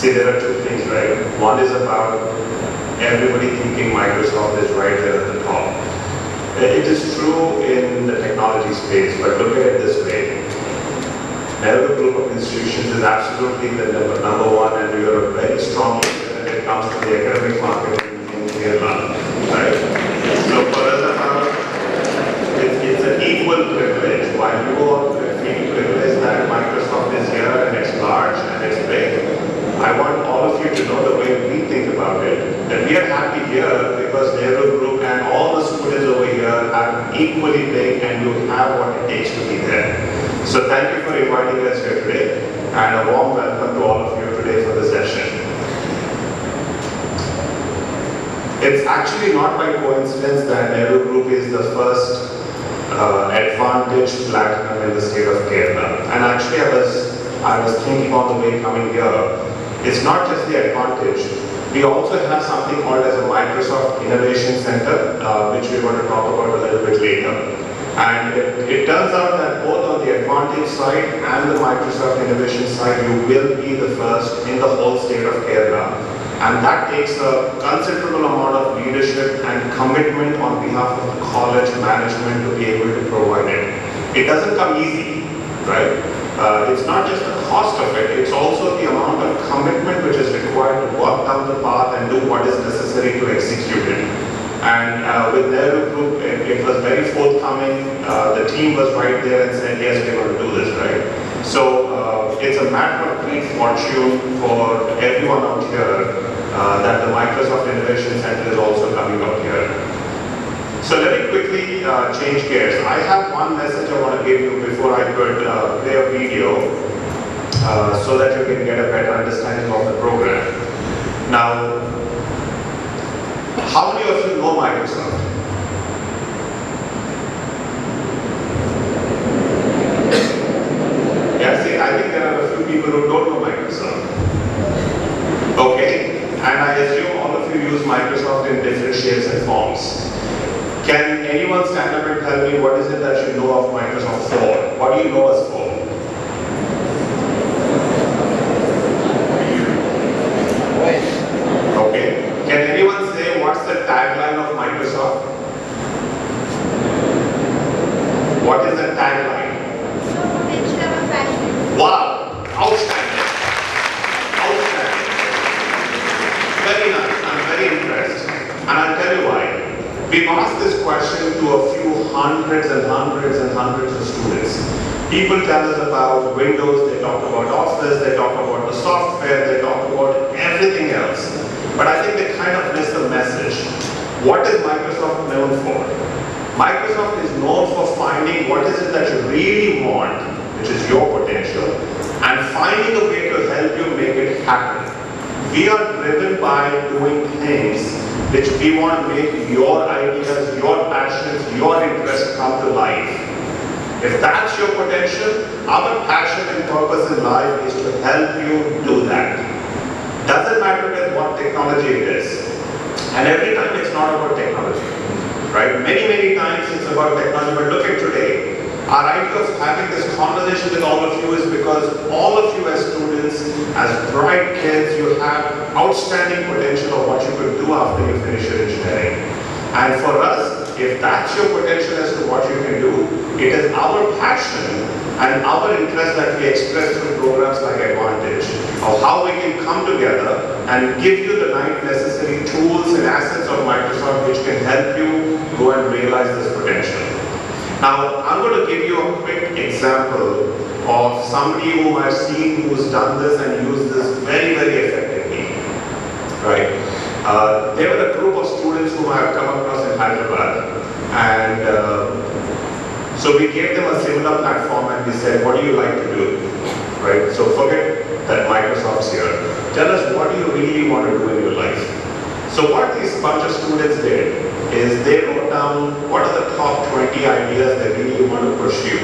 See, there are two things, right? One is about everybody thinking Microsoft is right there at the top. It is true in the technology space, but look at it this way. Nehru Group of Institutions is absolutely the number one, and we are very strong when it comes to the academic market in Kerala, right? So for us, it's an equal privilege. While you all feel privileged that Microsoft is here and it's large and it's big, I want all of you to know the way we think about it, that we are happy here because Nehru Group and all the students over here are equally big and you have what it takes to be there. So thank you for inviting us here today, and a warm welcome to all of you today for the session. It's actually not by coincidence that Nehru Group is the first Advantage Platinum in the state of Kerala. And actually I was thinking on the way coming here, it's not just the Advantage. We also have something called as a Microsoft Innovation Center, which we're going to talk about a little bit later. And it turns out that both on the Advantage side and the Microsoft Innovation side, you will be the first in the whole state of Kerala. And that takes a considerable amount of leadership and commitment on behalf of the college management to be able to provide it. It doesn't come easy, right? It's not just the cost of it, it's also the amount of commitment which is required to walk down the path and do what is necessary to execute it. And with Nehru Group, it was very forthcoming. The team was right there and said, yes, we're going to do this, right? So it's a matter of great fortune for everyone out here that the Microsoft Innovation Center is also coming out here. So let me quickly change gears. I have one message I want to give you before I could play a video so that you can get a better understanding of the program. Now, how many of you know Microsoft? Yeah, see, I think there are a few people who don't know Microsoft. Okay, and I assume all of you use Microsoft in different shapes and forms. Can anyone stand up and tell me what is it that you know of Microsoft for? What do you know us for? Okay, can anyone say what's the tagline of Microsoft? What is the tagline? Wow, outstanding. Outstanding. Very nice, I'm very impressed. And I'll tell you why. We've asked this question to a few hundreds and hundreds and hundreds of students. People tell us about Windows, they talk about Office, they talk about the software, they talk about everything else. But I think they kind of miss the message. What is Microsoft known for? Microsoft is known for finding what is it that you really want, which is your potential, and finding a way to help you make it happen. We are driven by doing things which we want to make your ideas, your passions, your interests come to life. If that's your potential, our passion and purpose in life is to help you do that. Doesn't matter with what technology it is. And every time it's not about technology, right? Many times it's about technology, but look at today. Our idea of having this conversation with all of you is because all of you as students, as bright kids, you have outstanding potential of what you could do after you finish your engineering. And for us, if that's your potential as to what you can do, it is our passion and our interest that we express through programs like Advantage, of how we can come together and give you the necessary tools and assets of Microsoft which can help you go and realize this potential. Now, I'm going to give you a quick example of somebody whom I've seen who's done this and used this very, very effectively, right? There were a group of students whom I have come across in Hyderabad, and so we gave them a similar platform and we said, what do you like to do, right? So forget that Microsoft's here. Tell us what do you really want to do in your life. So what these bunch of students did is they wrote down what are the top 20 ideas they really want to pursue,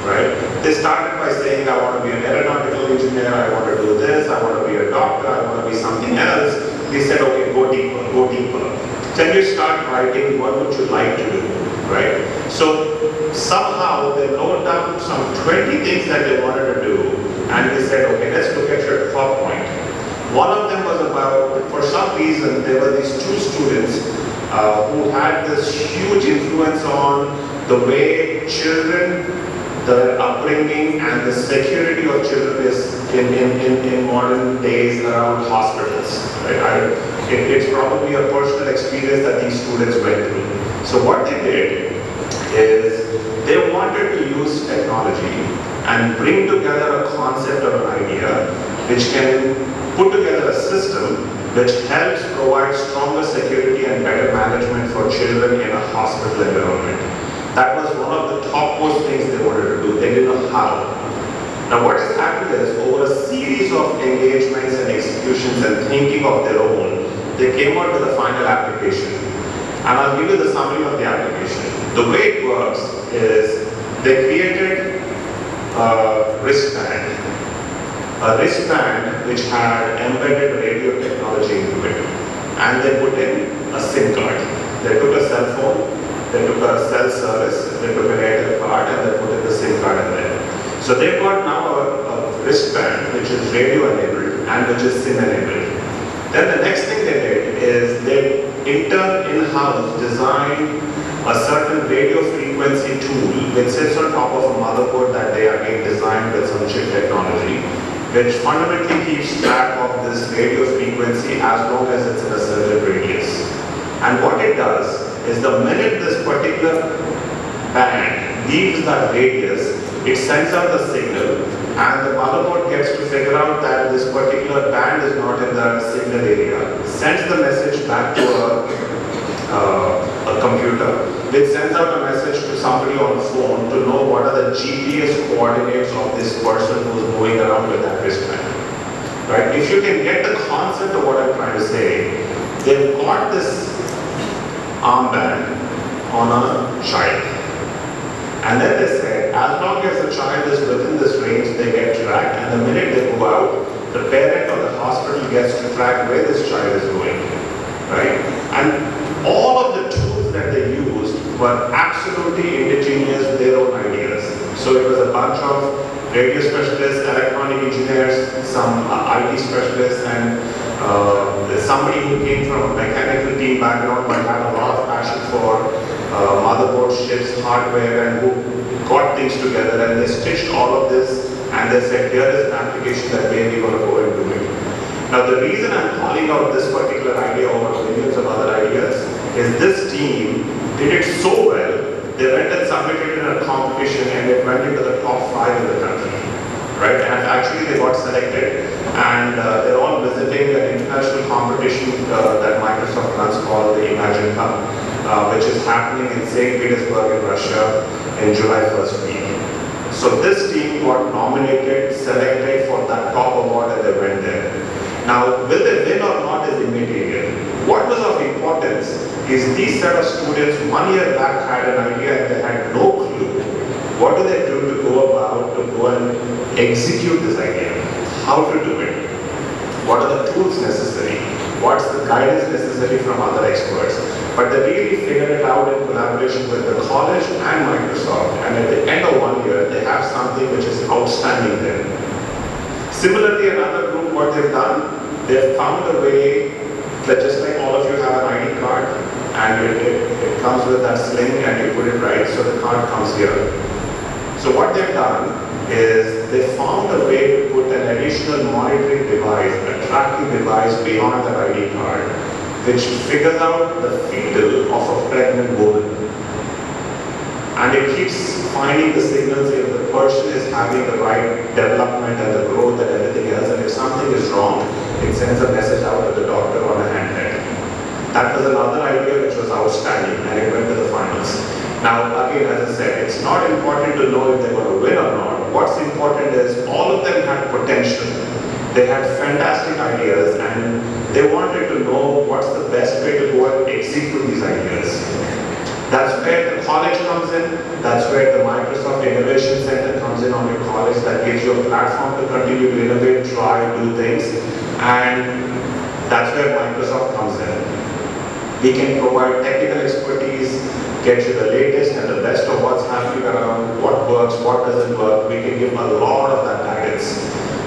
right? They started by saying, I want to be an aeronautical engineer, I want to do this, I want to be a doctor, I want to be something else. They said, okay, go deeper, go deeper. Then you start writing what would you like to do, right? So somehow they wrote down some 20 things that they wanted to do, and they said, okay, let's look at your top point. some reason, there were these two students who had this huge influence on the way children, the upbringing and the security of children is in modern days around hospitals. Right? It's probably a personal experience that these students went through. So what they did is they wanted to use technology and bring together a concept or an idea which can put together a system which helps provide stronger security and better management for children in a hospital environment. That was one of the topmost things they wanted to do. They didn't know how. Now what has happened is, over a series of engagements and executions and thinking of their own, they came out with a final application. And I'll give you the summary of the application. The way it works is, they created a wristband which had embedded radio technology into it. And they put in a SIM card. They took a cell phone, they took a cell service, they took an Airtel card, and they put in the SIM card in there. So they've got now a wristband which is radio enabled and which is SIM enabled. Then the next thing they did is they in-house designed a certain radio frequency tool which sits on top of a motherboard that they again designed with some chip technology, which fundamentally keeps track of this radio frequency as long as it's in a certain radius. And what it does is, the minute this particular band leaves that radius, it sends out the signal, and the motherboard gets to figure out that this particular band is not in the signal area, sends the message back to a computer, which sends out a message to somebody on the phone to know what are the GPS coordinates of this person who's moving around with that wristband. Right? If you can get the concept of what I'm trying to say, they've got this armband on a child. And then they said, as long as the child is within this range, they get tracked, and the minute they go out, the parent or the hospital gets to track where this child is going. Right? And all of the tools that they used were absolutely indigenous with their own ideas. So it was a bunch of radio specialists, electronic engineers, some IT specialists, and somebody who came from a mechanical team background but had a lot of passion for motherboard chips, hardware, and who got things together, and they stitched all of this, and they said, here is an application that maybe we're going to go and do it. Now the reason I'm calling out this particular idea over millions of other ideas is, this team did it so well, they went and submitted it in a competition and it went into the top 5 in the country. Right? And actually they got selected, and they're all visiting an international competition that Microsoft runs called the Imagine Cup, which is happening in St. Petersburg in Russia in July 1st week. So this team got nominated, selected for that top award, and they went there. Now, will they win or not is immaterial. What was of importance is, these set of students 1 year back had an idea and they had no clue. What do they do to go and execute this idea? How to do it? What are the tools necessary? What's the guidance necessary from other experts? But they really figured it out in collaboration with the college and Microsoft, and at the end of 1 year, they have something which is outstanding there. Similarly, another group, what they've done, they've found a way that, just like all of you have an ID card, and it comes with that sling and you put it right, so the card comes here. So what they've done is, they found a way to put an additional monitoring device, a tracking device beyond the ID card, which figures out the fetal of a pregnant woman. And it keeps finding the signals if the person is having the right development and the growth and everything else, and if something is wrong, it sends a message out to the doctor on a handheld. That was another idea which was outstanding, and it went to the finals. Now, again, as I said, it's not important to know if they're going to win or not. What's important is, all of them had potential. They had fantastic ideas, and they wanted to know what's the best way to go and execute these ideas. That's where the college comes in. That's where the Microsoft Innovation Center comes in on your college. That gives you a platform to continue to innovate, try, do things. And that's where Microsoft comes in. We can provide technical expertise, get you the latest and the best of what's happening around, what works, what doesn't work. We can give a lot of that guidance.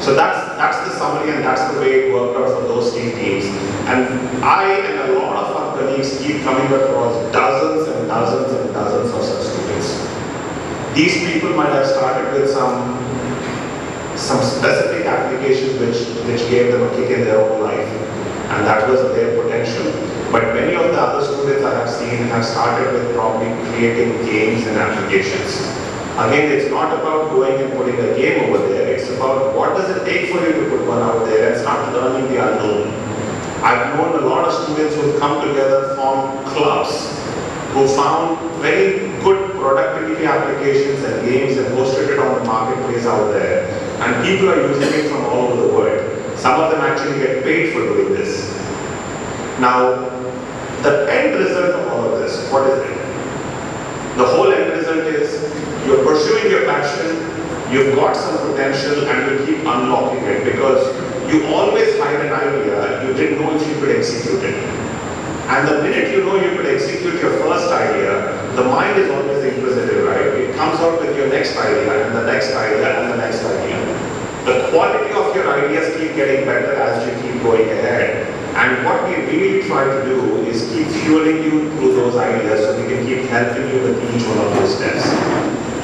So that's the summary, and that's the way it worked out for those teams. And I and a lot of our colleagues keep coming across dozens and dozens and dozens of such students. These people might have started with some specific applications which gave them a kick in their own life, and that was their potential. But many of the other students I have seen have started with probably creating games and applications. Again, it's not about going and putting a game over there, it's about what does it take for you to put one out there and start learning the unknown. I've known a lot of students who've come together, formed clubs, who found very good productivity applications and games and posted it on the marketplace out there. And people are using it from all over the world. Some of them actually get paid for doing this. Now, the end result of all of this, what is it? The whole end result is you're pursuing your passion, you've got some potential, and you keep unlocking it because you always had an idea, you didn't know if you could execute it. And the minute you know you could execute your first idea, the mind is always inquisitive, right? It comes out with your next idea, and the next idea, and the next idea. The quality of your ideas keep getting better as you keep going ahead. And what we really try to do is keep fueling you through those ideas so we can keep helping you with each one of those steps.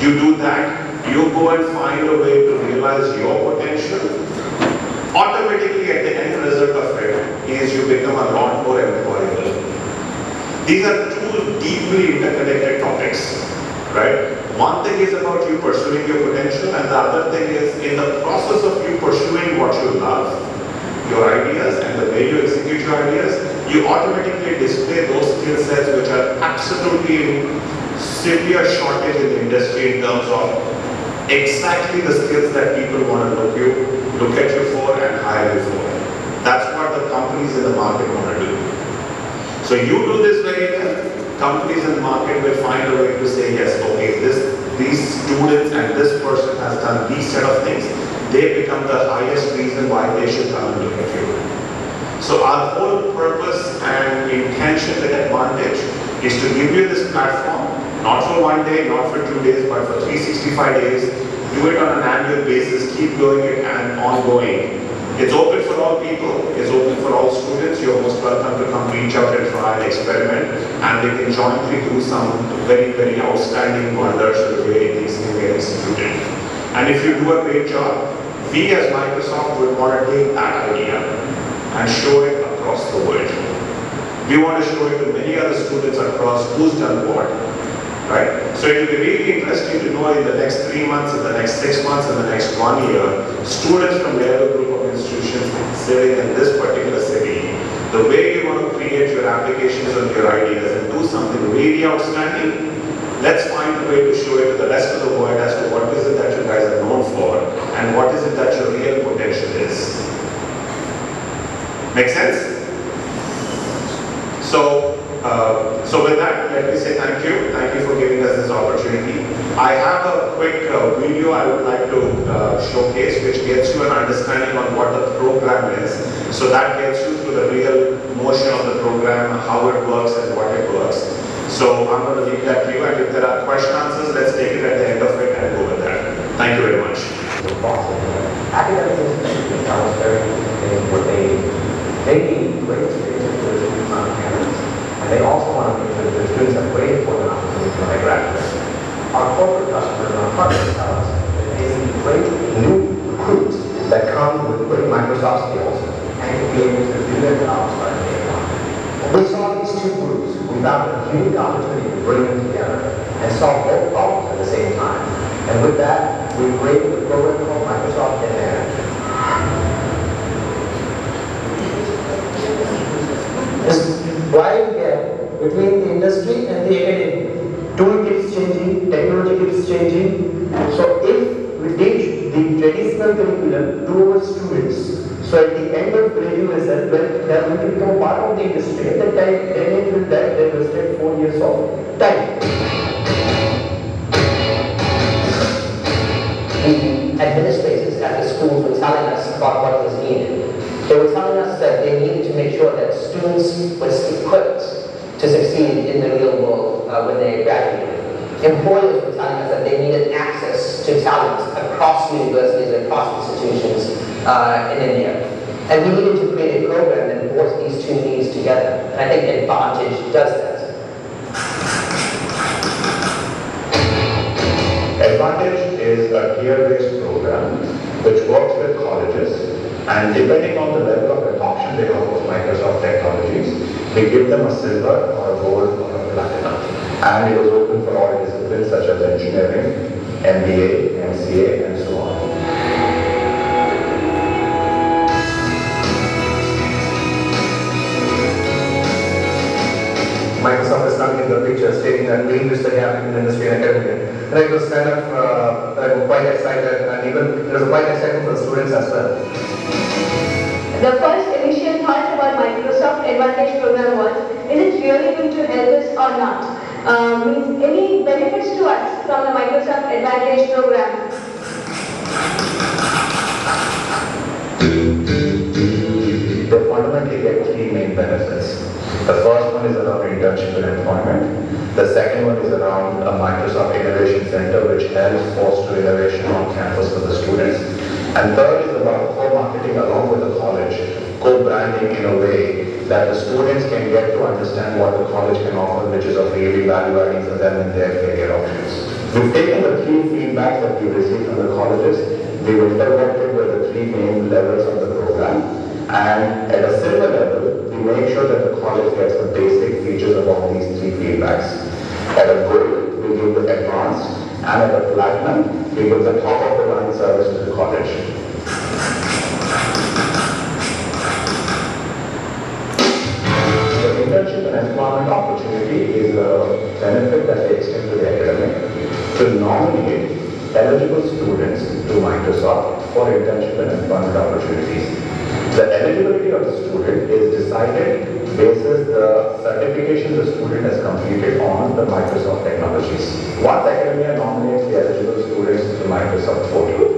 You do that, you go and find a way to realize your potential. Automatically at the end result of it is you become a lot more employable. These are two deeply interconnected topics, right? One thing is about you pursuing your potential, and the other thing is in the process of you pursuing what you love, your ideas and the way you execute your ideas, you automatically display those skill sets which are absolutely in severe shortage in the industry in terms of exactly the skills that people want to look at you for and hire you for. That's what the companies in the market want to do. So you do this very well, companies in the market will find a way to say, yes, okay, these students and this person has done these set of things, they become the highest reason why they should come and look at you. So our whole purpose and intention at Advantage is to give you this platform, not for one day, not for 2 days, but for 365 days. Do it on an annual basis, keep doing it and ongoing. It's open for all people, it's open for all students. You're most welcome to come reach out and try and experiment, and they can jointly do some very, very outstanding wonders the way these things get executed. And if you do a great job, we as Microsoft would want to take that idea and show it across the world. We want to show it to many other students across who's done what, right? So it will be really interesting to know in the next 3 months, in the next 6 months, in the next 1 year, students from their group of institutions sitting in this particular city, the way you want to create your applications and your ideas and do something really outstanding. Let's find a way to show it to the rest of the world as to what is it that you guys are known for and what is it that your real potential is. Make sense? So with that, let me say thank you. Thank you for giving us this opportunity. I have a quick video I would like to showcase which gets you an understanding on what the program is. So that gets you through the real motion of the program, how it works and what it works. So I'm going to leave that to you, and if there are question answers, let's take it at the end of it and go with that. Thank you very much. Academic institutions tell us very interesting what they need great experience for their students on campus, and they also want to make sure that their students have great employment opportunities when they graduate. Our corporate customers and our partners tell us that they need great new recruits that come with great Microsoft skills and to be able to do their jobs by day one. When we saw these two groups, we found a unique opportunity to bring them together and solve both problems at the same time. And with that, we created a program called Microsft Edvantage. This wide gap between the industry and the academy. Tool keeps changing, technology keeps changing. So if we teach the traditional curriculum to our students, so at the end of graduation, when they are going to become part of the industry, at that time they may feel that they wasted 4 years of time. The administrators at the schools were telling us about what was needed. They were telling us that they needed to make sure that students were equipped to succeed in the real world when they graduated. Employers were telling us that they needed access to talent across universities, across institutions, in India. And we needed to create a program that brought these two needs together. And I think Advantage does that. Advantage is a tier-based program which works with colleges, and depending on the level of adoption they have of Microsoft technologies, we give them a silver or a gold or a platinum. And it is open for all disciplines such as engineering, MBA, MCA, and so on. Microsoft is coming in the picture, stating that we bridge the gap between industry and academia. And it was kind of quite excited, and even it was quite exciting for the students as well. The first initial thought about Microsoft Edvantage program was, is it really going to help us or not? Means any benefits to us from the Microsoft Edvantage program? They fundamentally get three main benefits. The first one is around internship and employment. The second one is around a Microsoft Innovation Center, which helps foster innovation on campus for the students. And third is about co-marketing along with the college, co-branding in a way that the students can get to understand what the college can offer, which is of really value-adding for them in their career options. We've taken the three feedbacks that we received from the colleges, we've interacted with the three main levels of the program, and at a silver level, we make sure that the college gets the basic features of all these three feedbacks. At a gold, we give the advanced, and at a platinum, we give the top of the line service to the college. The internship and employment opportunity is a benefit that they extend to the academic to nominate eligible students to Microsoft for internship and employment opportunities. The eligibility of the student is decided basis the certification the student has completed on the Microsoft technologies. Once academia nominates the eligible students to the Microsoft portal,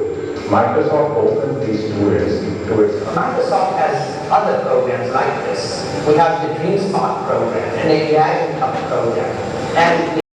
Microsoft opens these students to its. Microsoft has other programs like this. We have the Dream Smart program and a Gadget Cup program. And